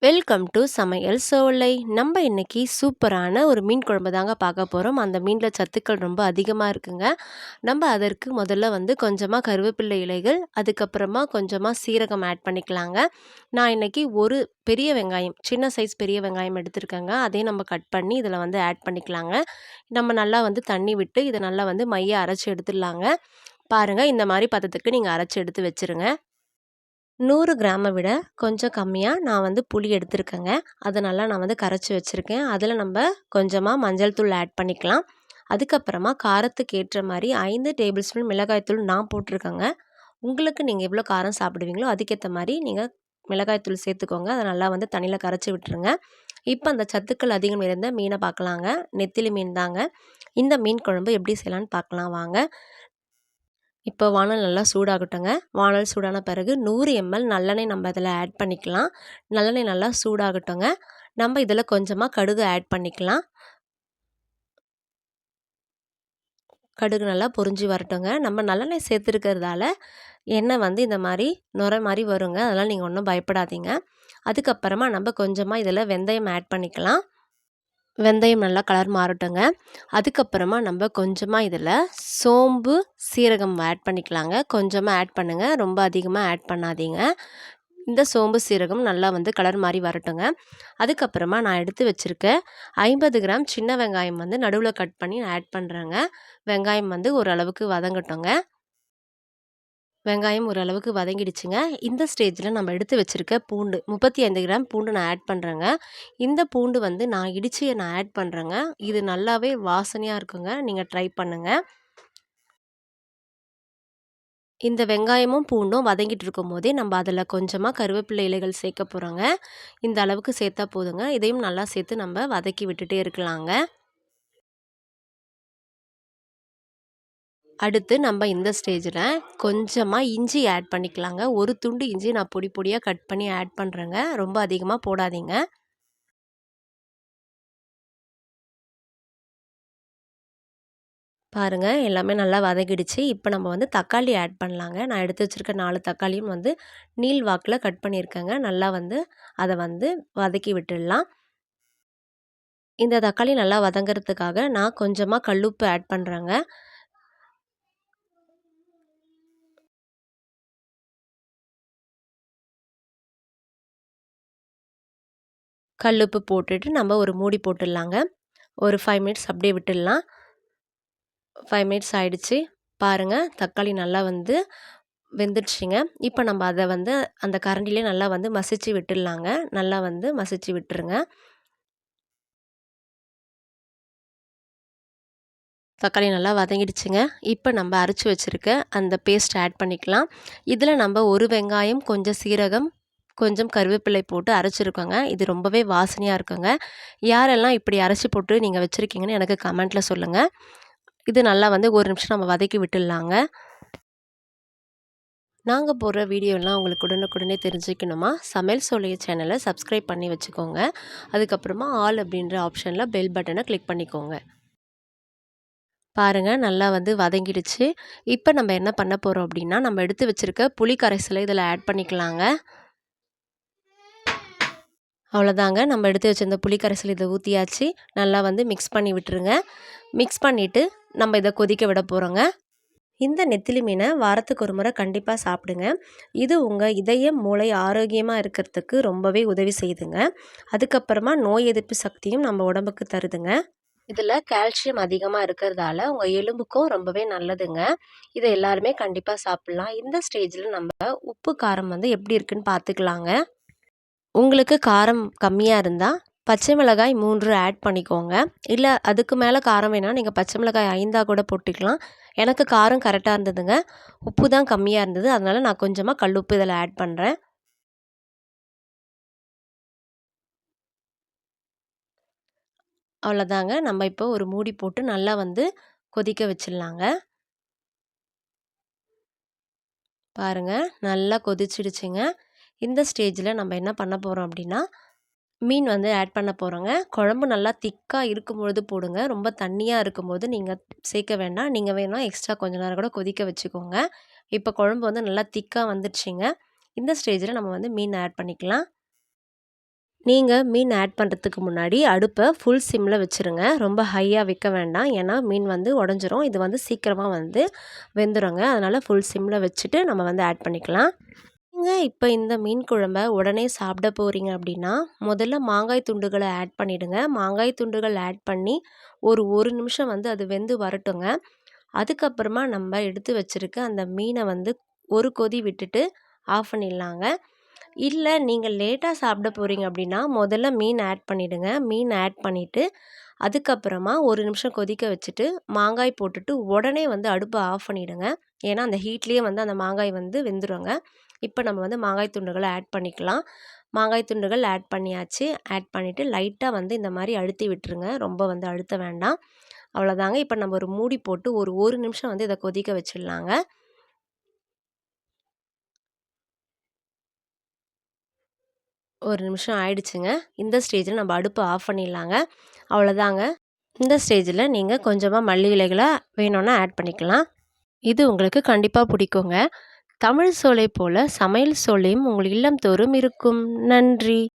Welcome to சமையல் சோலை. நம்ம இன்னைக்கு சூப்பரான ஒரு மீன் குழம்பு தாங்க பார்க்க போகிறோம். அந்த மீனில் சத்துக்கள் ரொம்ப அதிகமாக இருக்குங்க. நம்ம அதற்கு முதல்ல கொஞ்சமாக கருவேப்பிலை இலைகள், அதுக்கப்புறமா கொஞ்சமாக சீரகம் ஆட் பண்ணிக்கலாங்க. நான் இன்னைக்கு ஒரு பெரிய வெங்காயம், சின்ன சைஸ் பெரிய வெங்காயம் எடுத்திருக்கேங்க. அதையும் நம்ம கட் பண்ணி இதில் ஆட் பண்ணிக்கலாங்க. நம்ம நல்லா தண்ணி விட்டு இதை நல்லா மைய அரைச்சி எடுத்துடலாங்க. பாருங்கள், இந்த மாதிரி பதத்துக்கு நீங்கள் அரைச்சி எடுத்து வச்சுருங்க. 100 கிராமை விட கொஞ்சம் கம்மியாக நான் புளி எடுத்திருக்கேங்க. அதை நல்லா நான் கரைச்சி வச்சுருக்கேன். அதில் நம்ம கொஞ்சமாக மஞ்சள் தூள் ஆட் பண்ணிக்கலாம். அதுக்கப்புறமா காரத்துக்கு ஏற்ற மாதிரி 5 டேபிள் ஸ்பூன் மிளகாய்த்தூள் நான் போட்டிருக்கேங்க. உங்களுக்கு நீங்கள் எவ்வளோ காரம் சாப்பிடுவீங்களோ அதுக்கேற்ற மாதிரி நீங்கள் மிளகாய்த்தூள் சேர்த்துக்கோங்க. அதை நல்லா தண்ணியில் கரைச்சி விட்டுருங்க. இப்போ அந்த சத்துக்கள் அதிகம் இருந்த மீனை பார்க்கலாங்க. நெத்திலி மீன் தாங்க. இந்த மீன் குழம்பு எப்படி செய்யலான்னு பார்க்கலாம் வாங்க. இப்போ வானல் நல்லா சூடாகட்டுங்க. வானல் சூடான பிறகு 100 ml நல்லெண்ணெய் நம்ம இதில் ஆட் பண்ணிக்கலாம். நல்லெண்ணெய் நல்லா சூடாகட்டுங்க. நம்ம இதில் கொஞ்சமாக கடுகு ஆட் பண்ணிக்கலாம். கடுகு நல்லா பொரிஞ்சு வரட்டுங்க. நம்ம நல்லெண்ணெய் சேர்த்துருக்கிறதால எண்ணெய் இந்த மாதிரி நுரை மாதிரி வருங்க. அதெல்லாம் நீங்கள் ஒன்றும் பயப்படாதீங்க. அதுக்கப்புறமா நம்ம கொஞ்சமாக இதில் வெந்தயம் ஆட் பண்ணிக்கலாம். வெந்தயம் நல்லா கலர் மாறட்டுங்க. அதுக்கப்புறமா நம்ம கொஞ்சமாக இதில் சோம்பு, சீரகம் ஆட் பண்ணிக்கலாங்க. கொஞ்சமாக ஆட் பண்ணுங்கள், ரொம்ப அதிகமாக ஆட் பண்ணாதீங்க. இந்த சோம்பு சீரகம் நல்லா கலர் மாதிரி வரட்டுங்க. அதுக்கப்புறமா நான் எடுத்து வச்சுருக்க 50 கிராம் சின்ன வெங்காயம் நடுவில் கட் பண்ணி நான் ஆட் பண்ணுறேங்க. வெங்காயம் ஓரளவுக்கு வதங்கட்டுங்க. வெங்காயம் ஓரளவுக்கு வதங்கிடுச்சுங்க. இந்த ஸ்டேஜில் நம்ம எடுத்து வச்சுருக்க பூண்டு 35 கிராம் பூண்டு நான் ஆட் பண்ணுறேங்க. இந்த பூண்டு நான் இடித்து நான் ஆட் பண்ணுறேங்க. இது நல்லாவே வாசனையாக இருக்குங்க. நீங்கள் ட்ரை பண்ணுங்கள். இந்த வெங்காயமும் பூண்டும் வதங்கிட்டு இருக்கும் போதே நம்ம அதில் கொஞ்சமாக கருவேப்பிலை இலைகள் சேர்க்க போகிறோங்க. இந்த அளவுக்கு சேர்த்தா போதுங்க. இதையும் நல்லா சேர்த்து நம்ம வதக்கி விட்டுட்டே இருக்கலாங்க. அடுத்து நம்ம இந்த ஸ்டேஜில் கொஞ்சமாக இஞ்சி ஆட் பண்ணிக்கலாங்க. ஒரு துண்டு இஞ்சி நான் பொடி பொடியாக கட் பண்ணி ஆட் பண்ணுறேங்க. ரொம்ப அதிகமாக போடாதீங்க. பாருங்கள், எல்லாமே நல்லா வதங்கிடுச்சு. இப்போ நம்ம தக்காளி ஆட் பண்ணலாங்க. நான் எடுத்து வச்சுருக்க 4 தக்காளியும் நீள் வாக்கில் கட் பண்ணியிருக்கேங்க. நல்லா அதை வதக்கி விட்டுடலாம். இந்த தக்காளி நல்லா வதங்கிறதுக்காக நான் கொஞ்சமாக கல்லுப்பு ஆட் பண்ணுறேங்க. கல்லுப்பு போட்டுட்டு நம்ம ஒரு மூடி போட்டுடலாங்க. ஒரு 5 மினிட்ஸ் அப்படியே விட்டுடலாம். 5 மினிட்ஸ் ஆயிடுச்சு. பாருங்கள், தக்காளி நல்லா வெந்துடுச்சுங்க. இப்போ நம்ம அதை அந்த கரண்டிலே நல்லா மசிச்சு விட்டுடலாங்க. நல்லா மசிச்சு விட்டுருங்க. தக்காளி நல்லா வதங்கிடுச்சுங்க. இப்போ நம்ம அரைச்சி வச்சுருக்க அந்த பேஸ்ட் ஆட் பண்ணிக்கலாம். இதில் நம்ம ஒரு வெங்காயம், கொஞ்சம் சீரகம், கொஞ்சம் கருவேப்பிலை போட்டு அரைச்சிருக்கோங்க. இது ரொம்பவே வாசனையாக இருக்குங்க. யாரெல்லாம் இப்படி அரைச்சி போட்டு நீங்கள் வச்சுருக்கீங்கன்னு எனக்கு கமெண்ட்டில் சொல்லுங்கள். இது நல்லா ஒரு நிமிஷம் நம்ம வதக்கி விட்டுடலாங்க. நாங்கள் போடுற வீடியோலாம் உங்களுக்கு உடனுக்குடனே தெரிஞ்சுக்கணுமா, சமையல் சோலை சேனலை சப்ஸ்கிரைப் பண்ணி வச்சுக்கோங்க. அதுக்கப்புறமா ஆல் அப்படின்ற ஆப்ஷனில் பெல் பட்டனை கிளிக் பண்ணிக்கோங்க. பாருங்கள், நல்லா வதங்கிடுச்சு. இப்போ நம்ம என்ன பண்ண போகிறோம் அப்படின்னா, நம்ம எடுத்து வச்சுருக்க புளி கரைசலை இதில் ஆட் பண்ணிக்கலாங்க. அவ்வளோதாங்க, நம்ம எடுத்து வச்சுருந்த புளி கரைசல் இதை ஊற்றியாச்சு. நல்லா மிக்ஸ் பண்ணி விட்டுருங்க. மிக்ஸ் பண்ணிவிட்டு நம்ம இதை கொதிக்க விட போகிறோங்க. இந்த நெத்திலி மீனை வாரத்துக்கு ஒரு முறை கண்டிப்பாக சாப்பிடுங்க. இது உங்கள் இதயம், மூளை ஆரோக்கியமாக இருக்கிறதுக்கு ரொம்பவே உதவி செய்யுதுங்க. அதுக்கப்புறமா நோய் எதிர்ப்பு சக்தியும் நம்ம உடம்புக்கு தருதுங்க. இதில் கால்சியம் அதிகமாக இருக்கிறதால உங்கள் எலும்புக்கும் ரொம்பவே நல்லதுங்க. இதை எல்லாருமே கண்டிப்பாக சாப்பிட்லாம். இந்த ஸ்டேஜில் நம்ம உப்பு காரம் எப்படி இருக்குன்னு பார்த்துக்கலாங்க. உங்களுக்கு காரம் கம்மியாக இருந்தால் பச்சை மிளகாய் 3 ஆட் பண்ணிக்கோங்க. இல்லை அதுக்கு மேலே காரம் வேணால் நீங்கள் பச்சை மிளகாய் 5 கூட போட்டுக்கலாம். எனக்கு காரம் கரெக்டாக இருந்ததுங்க. உப்பு தான் கம்மியாக இருந்தது. அதனால் நான் கொஞ்சமாக கல்லுப்பு இதில் ஆட் பண்ணுறேன். அவ்வளோதாங்க, நம்ம இப்போ ஒரு மூடி போட்டு நல்லா கொதிக்க வச்சிடலாங்க. பாருங்கள், நல்லா கொதிச்சிடுச்சுங்க. இந்த ஸ்டேஜில் நம்ம என்ன பண்ண போகிறோம் அப்படின்னா, மீன் ஆட் பண்ண போகிறோங்க. குழம்பு நல்லா திக்காக இருக்கும்பொழுது போடுங்க. ரொம்ப தண்ணியாக இருக்கும்போது நீங்கள் சேர்க்க வேண்டாம். நீங்கள் வேணால் எக்ஸ்ட்ரா கொஞ்ச நேரம் கூட கொதிக்க வச்சுக்கோங்க. இப்போ குழம்பு நல்லா திக்காக வந்துடுச்சிங்க. இந்த ஸ்டேஜில் நம்ம மீன் ஆட் பண்ணிக்கலாம். நீங்க மீன் ஆட் பண்ணுறதுக்கு முன்னாடி அடுப்பை ஃபுல் சிம்மில் வச்சுருங்க. ரொம்ப ஹையாக வைக்க வேண்டாம். ஏன்னா மீன் வந்து உடஞ்சிரும். இது வந்து சீக்கிரமா வந்து வெந்துருங்க. அதனால் ஃபுல் சிம்மில் வச்சுட்டு நம்ம வந்து ஆட் பண்ணிக்கலாம். நீங்க இப்போ இந்த மீன் குழம்ப உடனே சாப்பிட போகிறீங்க அப்படின்னா, முதல்ல மாங்காய் துண்டுகளை ஆட் பண்ணிடுங்க. மாங்காய் துண்டுகள் ஆட் பண்ணி ஒரு 1 நிமிஷம் வந்து அது வெந்து வரட்டுங்க. அதுக்கப்புறமா நம்ம எடுத்து வச்சிருக்க அந்த மீனை வந்து ஒரு கொதி விட்டுட்டு ஆஃப் பண்ணிடலாங்க. இல்ல நீங்க லேட்டா சாப்பிட போறீங்க அப்படின்னா, முதல்ல மீன் ஆட் பண்ணிடுங்க. மீன் ஆட் பண்ணிட்டு, அதுக்கப்புறமா 1 நிமிஷம் கொதிக்க வச்சுட்டு, மாங்காய் போட்டுட்டு உடனே வந்து அடுப்ப ஆஃப் பண்ணிடுங்க. ஏன்னா, அந்த ஹீட்லயே வந்து அந்த மாங்காய் வந்து வெந்துருங்க. இப்ப நம்ம வந்து மாங்காய் துண்டுகள ஆட் பண்ணிக்கலாம். மாங்காய் துண்டுகள் ஆட் பண்ணியாச்சு. ஆட் பண்ணிட்டு லைட்டா வந்து இந்த மாரி அழுத்தி விட்டுருங்க. ரொம்ப வந்து அழுத்த வேண்டாம். அவ்வளோதாங்க. இப்ப நம்ம ஒரு மூடி போட்டு ஒரு 1 நிமிஷம் வந்து இத கொதிக்க வச்சிடலாங்க. 1 நிமிஷம் ஆயிடுச்சுங்க. இந்த ஸ்டேஜில நம்ம அடுப்ப ஆஃப் பண்ணிடலாங்க. அவ்வளோதாங்க. இந்த ஸ்டேஜில நீங்க கொஞ்சமா மல்லி இலைகள வேணும்னா ஆட் பண்ணிக்கலாம். இது உங்களுக்கு கண்டிப்பா பிடிக்குங்க. தமிழ் சோலை போல சமையல் சோலையும் உங்கள் இல்லம் தோறும் இருக்கும். நன்றி.